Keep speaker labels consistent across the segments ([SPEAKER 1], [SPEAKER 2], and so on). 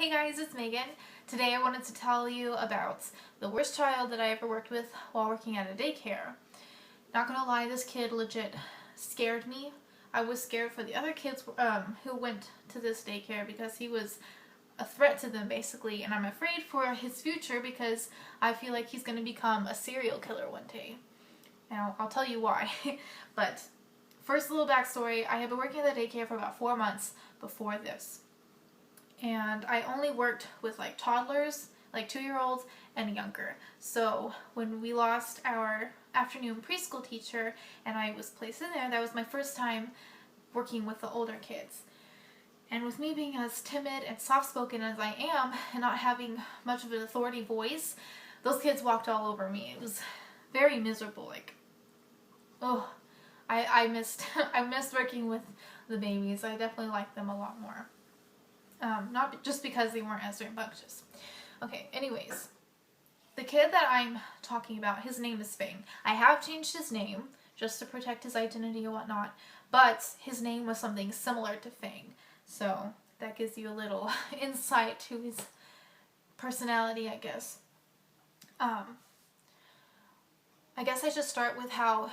[SPEAKER 1] Hey guys, it's Megan. Today I wanted to tell you about the worst child that I ever worked with while working at a daycare. Not gonna lie, this kid legit scared me. I was scared for the other kids who went to this daycare because he was a threat to them basically, and I'm afraid for his future because I feel like he's gonna become a serial killer one day. Now, I'll tell you why. But first, a little backstory. I had been working at the daycare for about 4 months before this. And I only worked with like toddlers, like 2-year-olds and younger. So when we lost our afternoon preschool teacher and I was placed in there, that was my first time working with the older kids. And with me being as timid and soft-spoken as I am and not having much of an authority voice, those kids walked all over me. It was very miserable. Like, oh, I missed I missed working with the babies. I definitely liked them a lot more. Not just because they weren't as rambunctious. Okay, anyways. The kid that I'm talking about, his name is Fang. I have changed his name just to protect his identity and whatnot, but his name was something similar to Fang. So that gives you a little insight to his personality, I guess. I guess I should start with how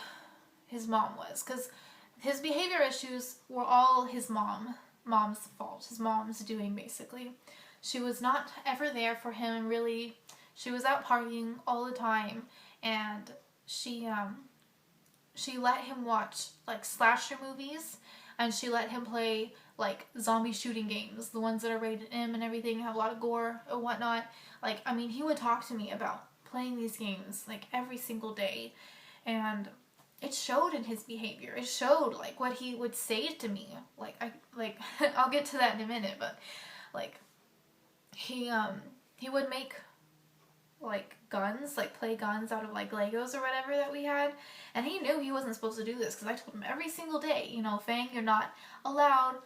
[SPEAKER 1] his mom was, because his behavior issues were all his mom's fault, his mom's doing basically. She was not ever there for him really. She was out partying all the time, and she let him watch like slasher movies, and she let him play like zombie shooting games, the ones that are rated M and everything, have a lot of gore and whatnot. Like, I mean, he would talk to me about playing these games like every single day, and it showed in his behavior. It showed like what he would say to me. I'll get to that in a minute, but like he would make like guns, like play guns out of like Legos or whatever that we had, and he knew he wasn't supposed to do this because I told him every single day, you know, Fang, you're not allowed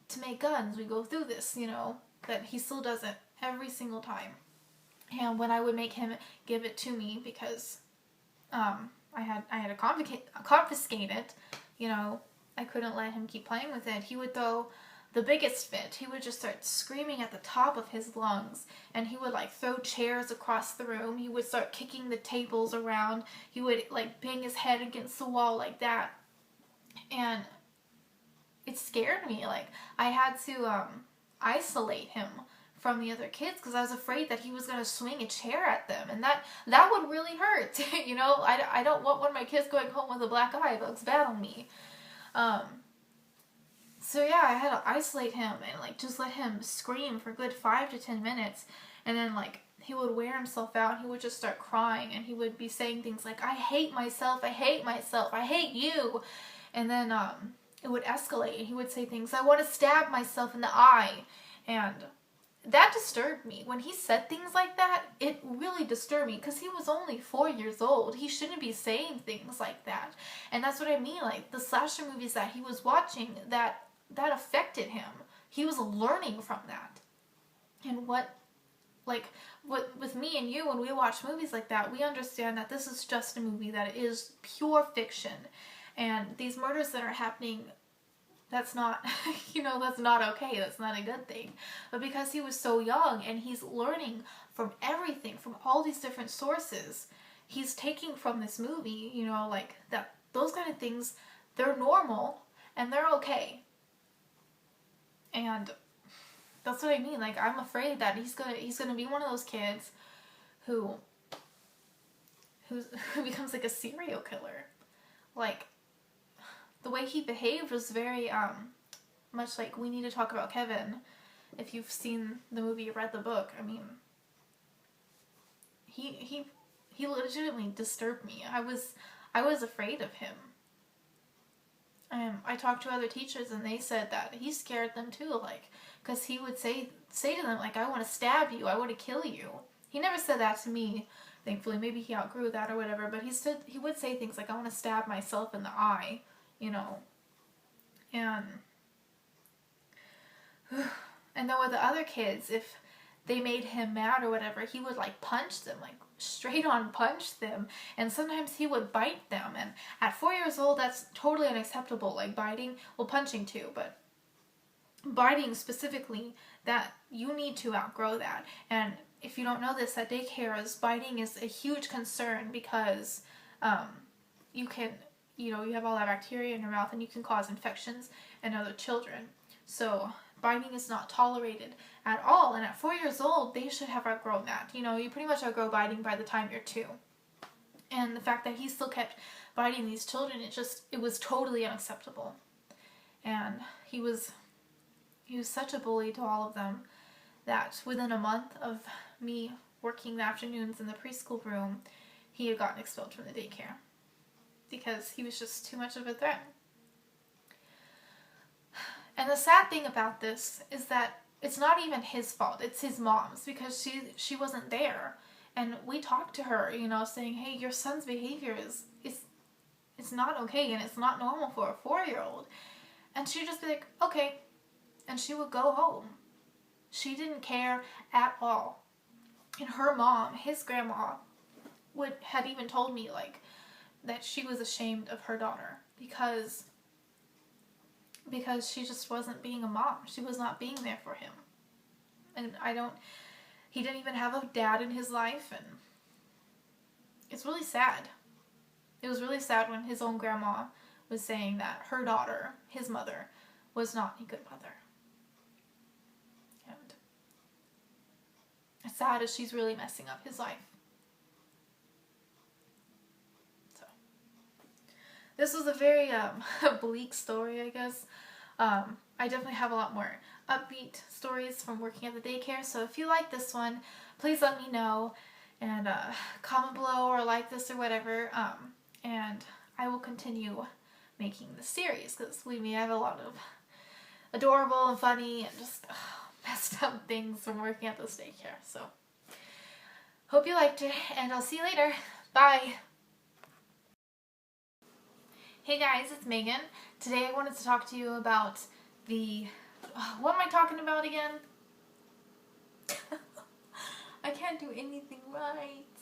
[SPEAKER 1] to make guns. We go through this, you know, but he still does it every single time. And when I would make him give it to me because I had to confiscate it, you know, I couldn't let him keep playing with it. He would throw the biggest fit. He would just start screaming at the top of his lungs, and he would like throw chairs across the room. He would start kicking the tables around. He would like bang his head against the wall like that, and it scared me. Like, I had to isolate him from the other kids because I was afraid that he was going to swing a chair at them, and that would really hurt. You know, I don't want one of my kids going home with a black eye. It looks bad on me. So yeah, I had to isolate him and like just let him scream for a good 5 to 10 minutes, and then like he would wear himself out. He would just start crying, and he would be saying things like, I hate myself, I hate myself, I hate you. And then it would escalate, and he would say things, I want to stab myself in the eye. And that disturbed me. When he said things like that, it really disturbed me because he was only 4 years old. He shouldn't be saying things like that. And that's what I mean, like the slasher movies that he was watching, that affected him. He was learning from that. And what with me and you, when we watch movies like that, we understand that this is just a movie, that it is pure fiction. And these murders that are happening, that's not, you know, that's not okay. That's not a good thing. But because he was so young and he's learning from everything, from all these different sources, he's taking from this movie, you know, like that, those kind of things, they're normal and they're okay. And that's what I mean. Like, I'm afraid that he's gonna be one of those kids who becomes like a serial killer. Like, the way he behaved was very much like We Need to Talk About Kevin. If you've seen the movie or read the book, I mean, he legitimately disturbed me. I was afraid of him. I talked to other teachers, and they said that he scared them too, like, because he would say to them, like, I want to stab you, I want to kill you. He never said that to me, thankfully. Maybe he outgrew that or whatever, but he would say things like, I want to stab myself in the eye, you know. And then with the other kids, if they made him mad or whatever, he would like punch them, like straight on punch them, and sometimes he would bite them. And at 4 years old, that's totally unacceptable, like biting, well, punching too, but biting specifically, that you need to outgrow that. And if you don't know this, at daycare, biting is a huge concern because you can, you have all that bacteria in your mouth and you can cause infections in other children. So biting is not tolerated at all. And at 4 years old, they should have outgrown that. You pretty much outgrow biting by the time you're 2. And the fact that he still kept biting these children, it was totally unacceptable. And he was such a bully to all of them that within a month of me working the afternoons in the preschool room, he had gotten expelled from the daycare because he was just too much of a threat. And the sad thing about this is that it's not even his fault. It's his mom's, because she wasn't there. And we talked to her, saying, hey, your son's behavior is not okay, and it's not normal for a 4-year-old. And she'd just be like, okay. And she would go home. She didn't care at all. And her mom, his grandma, had even told me, that she was ashamed of her daughter because she just wasn't being a mom. She was not being there for him. And he didn't even have a dad in his life, and it's really sad. It was really sad when his own grandma was saying that her daughter, his mother, was not a good mother. And it's sad as she's really messing up his life. So, this was a very bleak story, I guess. I definitely have a lot more upbeat stories from working at the daycare, so if you like this one, please let me know, and comment below or like this or whatever, and I will continue making this series, because believe me, I have a lot of adorable and funny and just messed up things from working at this daycare. So hope you liked it, and I'll see you later. Bye! Hey guys, it's Megan. Today I wanted to talk to you about what am I talking about again? I can't do anything right.